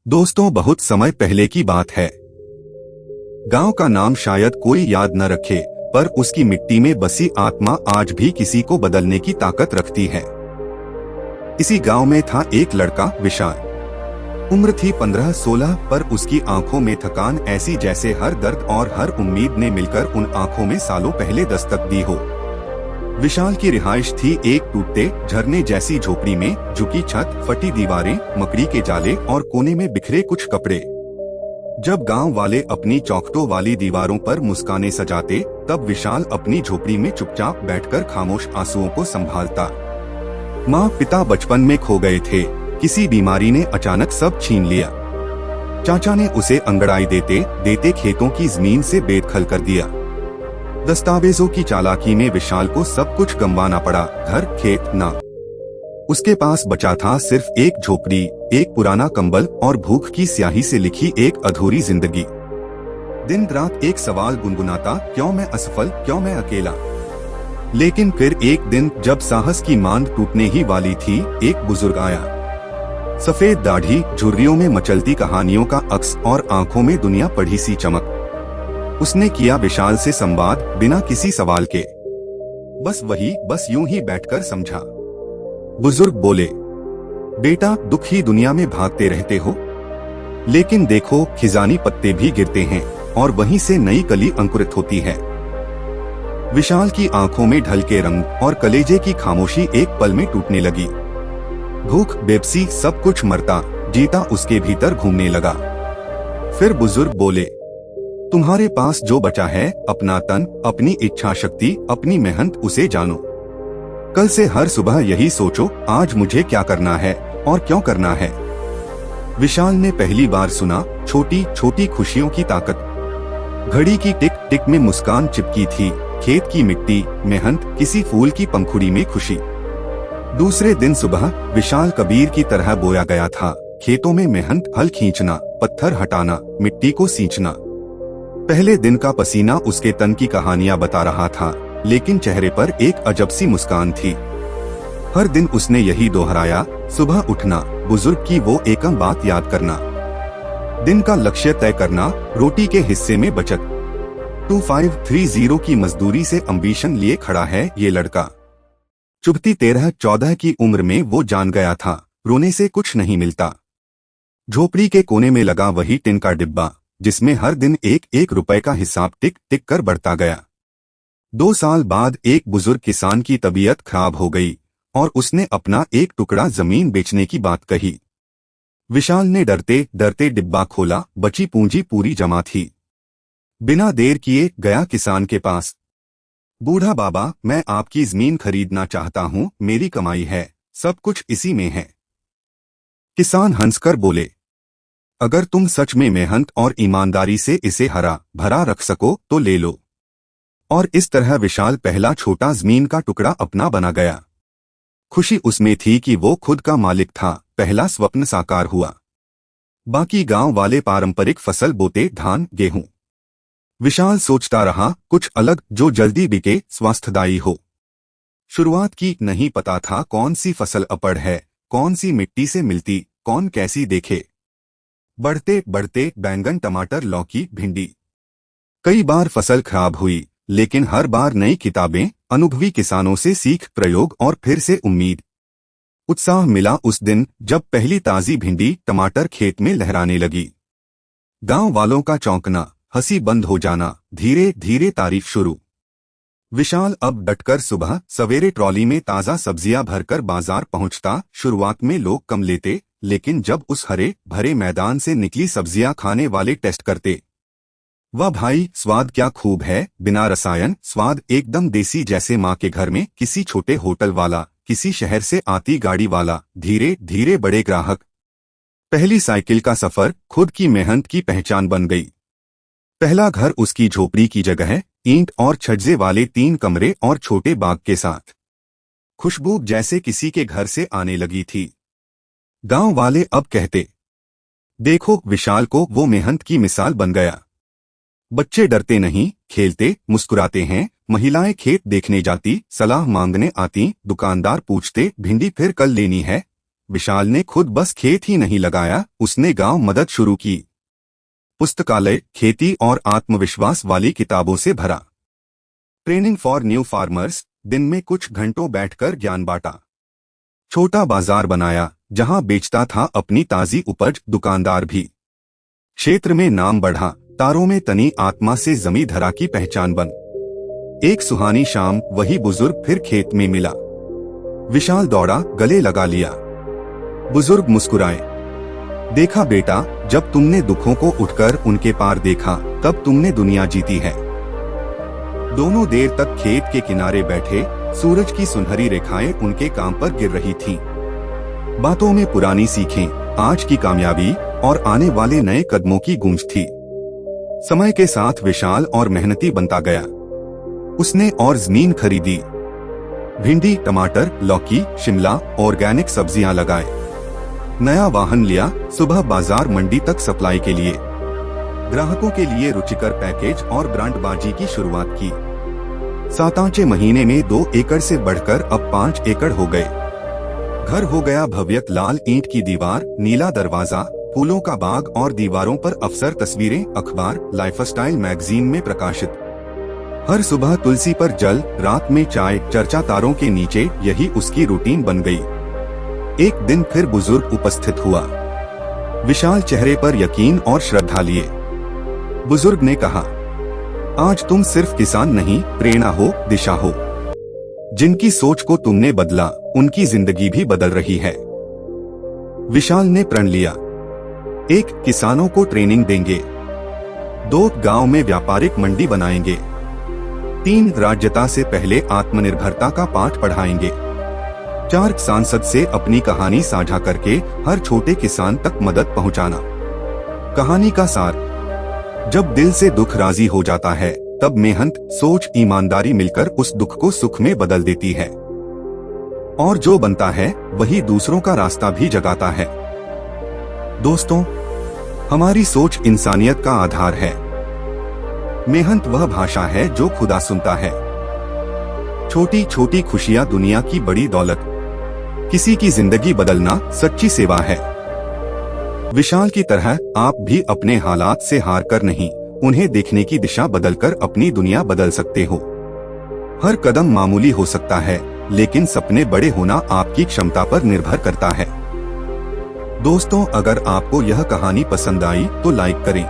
दोस्तों, बहुत समय पहले की बात है। गांव का नाम शायद कोई याद न रखे, पर उसकी मिट्टी में बसी आत्मा आज भी किसी को बदलने की ताकत रखती है। इसी गांव में था एक लड़का विशाल। उम्र थी 15-16, पर उसकी आंखों में थकान ऐसी जैसे हर दर्द और हर उम्मीद ने मिलकर उन आंखों में सालों पहले दस्तक दी हो। विशाल की रिहाइश थी एक टूटते झरने जैसी झोपड़ी में, झुकी छत, फटी दीवारें, मकड़ी के जाले और कोने में बिखरे कुछ कपड़े। जब गांव वाले अपनी चौखटों वाली दीवारों पर मुस्काने सजाते, तब विशाल अपनी झोपड़ी में चुपचाप बैठकर खामोश आंसुओं को संभालता। माँ पिता बचपन में खो गए थे, किसी बीमारी ने अचानक सब छीन लिया। चाचा ने उसे अंगड़ाई देते देते खेतों की जमीन से बेदखल कर दिया। दस्तावेजों की चालाकी में विशाल को सब कुछ गंवाना पड़ा, घर खेत ना। उसके पास बचा था सिर्फ एक झोपड़ी, एक पुराना कंबल और भूख की स्याही से लिखी एक अधूरी जिंदगी। दिन रात एक सवाल गुनगुनाता, क्यों मैं असफल, क्यों मैं अकेला। लेकिन फिर एक दिन जब साहस की मांद टूटने ही वाली थी, एक बुजुर्ग आया। सफेद दाढ़ी, झुर्रियों में मचलती कहानियों का अक्स और आंखों में दुनिया पढ़ी सी चमक। उसने किया विशाल से संवाद बिना किसी सवाल के। बस यूं ही बैठकर समझा। बुजुर्ग बोले, बेटा, दुख ही दुनिया में भागते रहते हो, लेकिन देखो, खिजानी पत्ते भी गिरते हैं और वहीं से नई कली अंकुरित होती है। विशाल की आंखों में ढलके रंग और कलेजे की खामोशी एक पल में टूटने लगी। भूख, बेबसी, सब कुछ मरता जीता उसके भीतर घूमने लगा। फिर बुजुर्ग बोले, तुम्हारे पास जो बचा है, अपना तन, अपनी इच्छा शक्ति, अपनी मेहनत, उसे जानो। कल से हर सुबह यही सोचो, आज मुझे क्या करना है और क्यों करना है। विशाल ने पहली बार सुना छोटी छोटी खुशियों की ताकत। घड़ी की टिक टिक में मुस्कान चिपकी थी, खेत की मिट्टी, मेहनत, किसी फूल की पंखुड़ी में खुशी। दूसरे दिन सुबह विशाल कबीर की तरह बोया गया था। खेतों में मेहनत, हल खींचना, पत्थर हटाना, मिट्टी को सींचना। पहले दिन का पसीना उसके तन की कहानियां बता रहा था, लेकिन चेहरे पर एक अजब सी मुस्कान थी। हर दिन उसने यही दोहराया, सुबह उठना, बुजुर्ग की वो एकम बात याद करना, दिन का लक्ष्य तय करना, रोटी के हिस्से में बचत। 2530 की मजदूरी से अम्बिशन लिए खड़ा है ये लड़का। चुभती 13-14 की उम्र में वो जान गया था, रोने से कुछ नहीं मिलता। झोपड़ी के कोने में लगा वही टिन का डिब्बा, जिसमें हर दिन एक एक रुपए का हिसाब टिक टिक कर बढ़ता गया। 2 साल बाद एक बुजुर्ग किसान की तबीयत खराब हो गई और उसने अपना एक टुकड़ा जमीन बेचने की बात कही। विशाल ने डरते डरते डिब्बा खोला, बची पूंजी पूरी जमा थी। बिना देर किए गया किसान के पास। बूढ़ा बाबा, मैं आपकी जमीन खरीदना चाहता हूँ, मेरी कमाई है, सब कुछ इसी में है। किसान हंसकर बोले, अगर तुम सच में मेहनत और ईमानदारी से इसे हरा भरा रख सको तो ले लो। और इस तरह विशाल पहला छोटा जमीन का टुकड़ा अपना बना गया। खुशी उसमें थी कि वो खुद का मालिक था, पहला स्वप्न साकार हुआ। बाकी गांव वाले पारंपरिक फसल बोते, धान, गेहूं। विशाल सोचता रहा, कुछ अलग जो जल्दी बिके, स्वास्थ्यदायी हो। शुरुआत की नहीं पता था कौन सी फसल अपड़ है, कौन सी मिट्टी से मिलती, कौन कैसी देखे। बढ़ते बढ़ते बैंगन, टमाटर, लौकी, भिंडी। कई बार फसल खराब हुई, लेकिन हर बार नई किताबें, अनुभवी किसानों से सीख, प्रयोग और फिर से उम्मीद। उत्साह मिला उस दिन जब पहली ताजी भिंडी, टमाटर खेत में लहराने लगी। गांव वालों का चौंकना, हंसी बंद हो जाना, धीरे धीरे तारीफ शुरू। विशाल अब डटकर सुबह सवेरे ट्रॉली में ताजा सब्जियां भरकर बाजार पहुंचता। शुरुआत में लोग कम लेते, लेकिन जब उस हरे भरे मैदान से निकली सब्जियां खाने वाले टेस्ट करते, वाह भाई, स्वाद क्या खूब है, बिना रसायन, स्वाद एकदम देसी जैसे माँ के घर में, किसी छोटे होटल वाला, किसी शहर से आती गाड़ी वाला। धीरे धीरे बड़े ग्राहक। पहली साइकिल का सफर खुद की मेहनत की पहचान बन गई। पहला घर उसकी झोपड़ी की जगह, ईंट और छज्जे वाले 3 कमरे और छोटे बाग के साथ। खुशबू जैसे किसी के घर से आने लगी थी। गांव वाले अब कहते, देखो, विशाल को वो मेहनत की मिसाल बन गया। बच्चे डरते नहीं, खेलते, मुस्कुराते हैं। महिलाएं खेत देखने जाती, सलाह मांगने आती। दुकानदार पूछते, भिंडी फिर कल लेनी है। विशाल ने खुद बस खेत ही नहीं लगाया, उसने गांव मदद शुरू की। पुस्तकालय, खेती और आत्मविश्वास वाली किताबों से भरा। ट्रेनिंग फॉर न्यू फार्मर्स, दिन में कुछ घंटों बैठकर ज्ञान बांटा। छोटा बाजार बनाया जहां बेचता था अपनी ताजी उपज, दुकानदार भी। क्षेत्र में नाम बढ़ा, तारों में तनी आत्मा से जमी धरा की पहचान बन। एक सुहानी शाम वही बुजुर्ग फिर खेत में मिला। विशाल दौड़ा, गले लगा लिया। बुजुर्ग मुस्कुराए। देखा बेटा, जब तुमने दुखों को उठकर उनके पार देखा, तब तुमने दुनिया जीती है। दोनों देर तक खेत के किनारे बैठे, सूरज की सुनहरी रेखाएं उनके काम पर गिर रही थीं। बातों में पुरानी सीखें, आज की कामयाबी और आने वाले नए कदमों की गूंज थी। समय के साथ विशाल और मेहनती बनता गया। उसने और जमीन खरीदी, भिंडी, टमाटर, लौकी, शिमला, ऑर्गेनिक सब्जियां लगाए। नया वाहन लिया, सुबह बाजार मंडी तक सप्लाई के लिए। ग्राहकों के लिए रुचिकर पैकेज और ब्रांडबाजी की शुरुआत की। 7 महीने में 2 एकड़ से बढ़कर अब 5 एकड़ हो गए। घर हो गया भव्य, लाल ईंट की दीवार, नीला दरवाजा, फूलों का बाग और दीवारों पर अफसर तस्वीरें, अखबार, लाइफस्टाइल मैगजीन में प्रकाशित। हर सुबह तुलसी पर जल, रात में चाय, चर्चा तारों के नीचे, यही उसकी रूटीन बन गई। एक दिन फिर बुजुर्ग उपस्थित हुआ, विशाल चेहरे पर यकीन और श्रद्धा लिए। बुजुर्ग ने कहा, आज तुम सिर्फ किसान नहीं, प्रेरणा हो, दिशा हो। जिनकी सोच को तुमने बदला, उनकी जिंदगी भी बदल रही है। विशाल ने प्रण लिया, 1 किसानों को ट्रेनिंग देंगे, 2 गांव में व्यापारिक मंडी बनाएंगे, 3 राज्यता से पहले आत्मनिर्भरता का पाठ पढ़ाएंगे, 4 सांसद से अपनी कहानी साझा करके हर छोटे किसान तक मदद पहुंचाना। कहानी का सार, जब दिल से दुख राजी हो जाता है, तब मेहनत, सोच, ईमानदारी मिलकर उस दुख को सुख में बदल देती है। और जो बनता है वही दूसरों का रास्ता भी जगाता है। दोस्तों, हमारी सोच इंसानियत का आधार है। मेहनत वह भाषा है जो खुदा सुनता है। छोटी छोटी खुशियां दुनिया की बड़ी दौलत। किसी की जिंदगी बदलना सच्ची सेवा है। विशाल की तरह आप भी अपने हालात से हार कर नहीं, उन्हें देखने की दिशा बदलकर अपनी दुनिया बदल सकते हो। हर कदम मामूली हो सकता है, लेकिन सपने बड़े होना आपकी क्षमता पर निर्भर करता है। दोस्तों, अगर आपको यह कहानी पसंद आई तो लाइक करें।